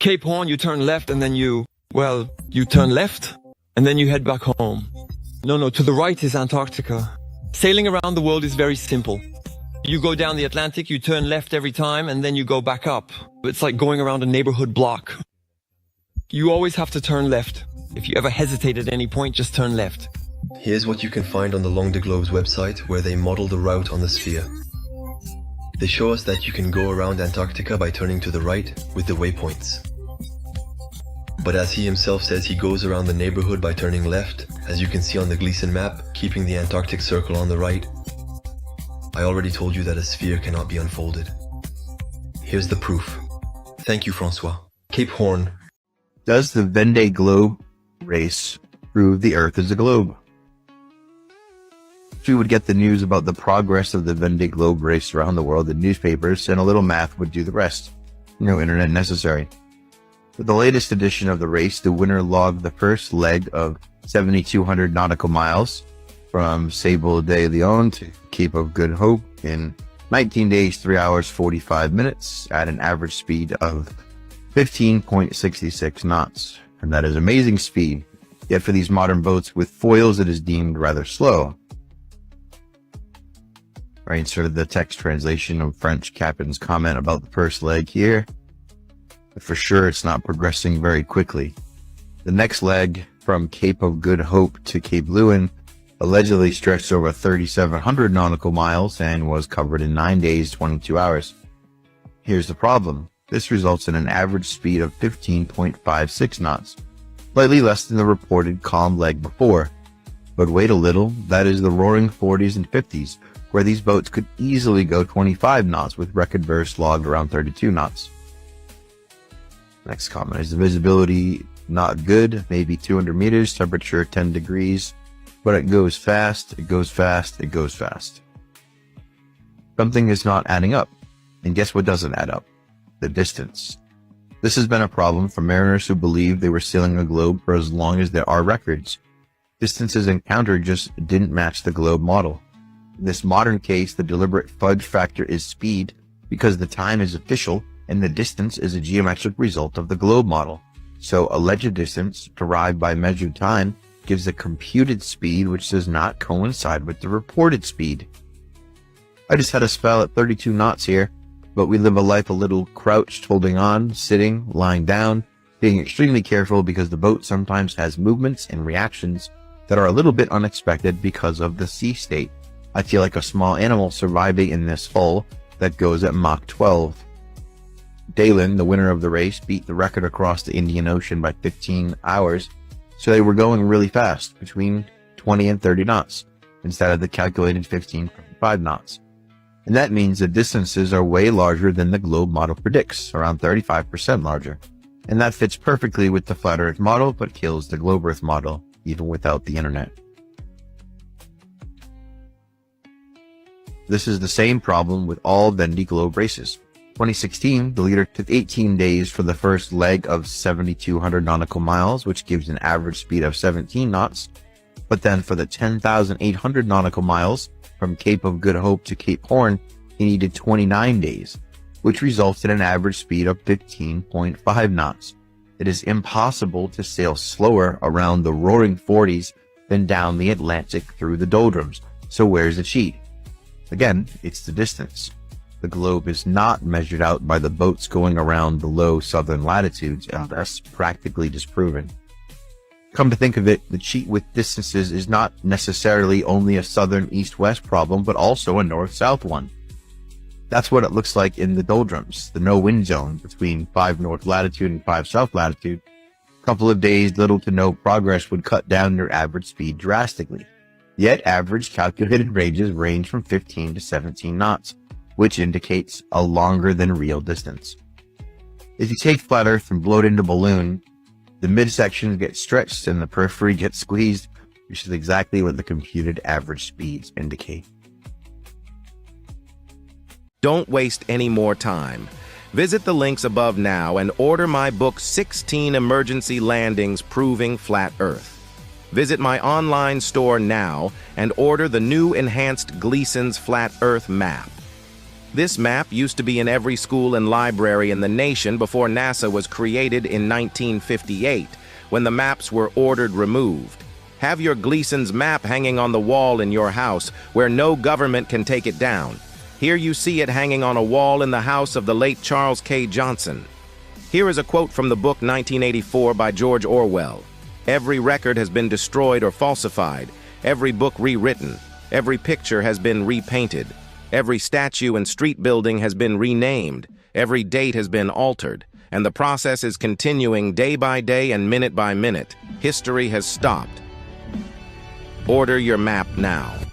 Cape Horn, you turn left and then you turn left and then you head back home. No, to the right is Antarctica. Sailing around the world is very simple. You go down the Atlantic, you turn left every time, and then you go back up. It's like going around a neighborhood block. You always have to turn left. If you ever hesitate at any point, just turn left. Here's what you can find on the Long de Globe's website, where they model the route on the sphere. They show us that you can go around Antarctica by turning to the right with the waypoints. But as he himself says, he goes around the neighborhood by turning left, as you can see on the Gleason map, keeping the Antarctic Circle on the right. I already told you that a sphere cannot be unfolded. Here's the proof. Thank you, Francois. Cape Horn. Does the Vendee Globe race prove the Earth is a globe? We would get the news about the progress of the Vendee Globe race around the world in newspapers, and a little math would do the rest. No internet necessary. With the latest edition of the race, the winner logged the first leg of 7,200 nautical miles from Sable de Leon to Cape of Good Hope in 19 days, 3 hours, 45 minutes at an average speed of 15.66 knots. And that is amazing speed. Yet for these modern boats with foils, it is deemed rather slow. I inserted the text translation of French captain's comment about the first leg here. But for sure, it's not progressing very quickly. The next leg from Cape of Good Hope to Cape Lewin allegedly stretched over 3,700 nautical miles and was covered in 9 days, 22 hours. Here's the problem. This results in an average speed of 15.56 knots, slightly less than the reported calm leg before. But wait a little, that is the roaring 40s and 50s, where these boats could easily go 25 knots with record bursts logged around 32 knots. Next comment is the visibility not good, maybe 200 meters, temperature 10 degrees, but it goes fast, it goes fast, it goes fast. Something is not adding up. And guess what doesn't add up? The distance. This has been a problem for mariners who believe they were sailing a globe for as long as there are records. Distances encountered just didn't match the globe model. In this modern case, the deliberate fudge factor is speed because the time is official and the distance is a geometric result of the globe model. So alleged distance derived by measured time gives a computed speed which does not coincide with the reported speed. I just had a spell at 32 knots here, but we live a life a little crouched, holding on, sitting, lying down, being extremely careful because the boat sometimes has movements and reactions that are a little bit unexpected because of the sea state. I feel like a small animal surviving in this hull that goes at Mach 12. Dalen, the winner of the race, beat the record across the Indian Ocean by 15 hours, so they were going really fast, between 20 and 30 knots, instead of the calculated 15.5 knots. And that means the distances are way larger than the globe model predicts, around 35% larger. And that fits perfectly with the flat Earth model, but kills the globe Earth model, even without the internet. This is the same problem with all Vendee Globe races. 2016, the leader took 18 days for the first leg of 7,200 nautical miles, which gives an average speed of 17 knots. But then for the 10,800 nautical miles from Cape of Good Hope to Cape Horn, he needed 29 days, which results in an average speed of 15.5 knots. It is impossible to sail slower around the roaring 40s than down the Atlantic through the doldrums. So where's the cheat? Again, it's the distance. The globe is not measured out by the boats going around the low southern latitudes, and thus practically disproven. Come to think of it, the cheat with distances is not necessarily only a southern east-west problem, but also a north-south one. That's what it looks like in the doldrums, the no-wind zone between 5 north latitude and 5 south latitude. A couple of days, little to no progress would cut down your average speed drastically. Yet average calculated ranges range from 15 to 17 knots, which indicates a longer than real distance. If you take flat Earth and blow it into a balloon, the midsection gets stretched and the periphery gets squeezed, which is exactly what the computed average speeds indicate. Don't waste any more time. Visit the links above now and order my book 16 Emergency Landings Proving Flat Earth. Visit my online store now and order the new enhanced Gleason's Flat Earth map. This map used to be in every school and library in the nation before NASA was created in 1958, when the maps were ordered removed. Have your Gleason's map hanging on the wall in your house, where no government can take it down. Here you see it hanging on a wall in the house of the late Charles K. Johnson. Here is a quote from the book 1984 by George Orwell. Every record has been destroyed or falsified, every book rewritten, every picture has been repainted, every statue and street building has been renamed, every date has been altered, and the process is continuing day by day and minute by minute. History has stopped. Order your map now.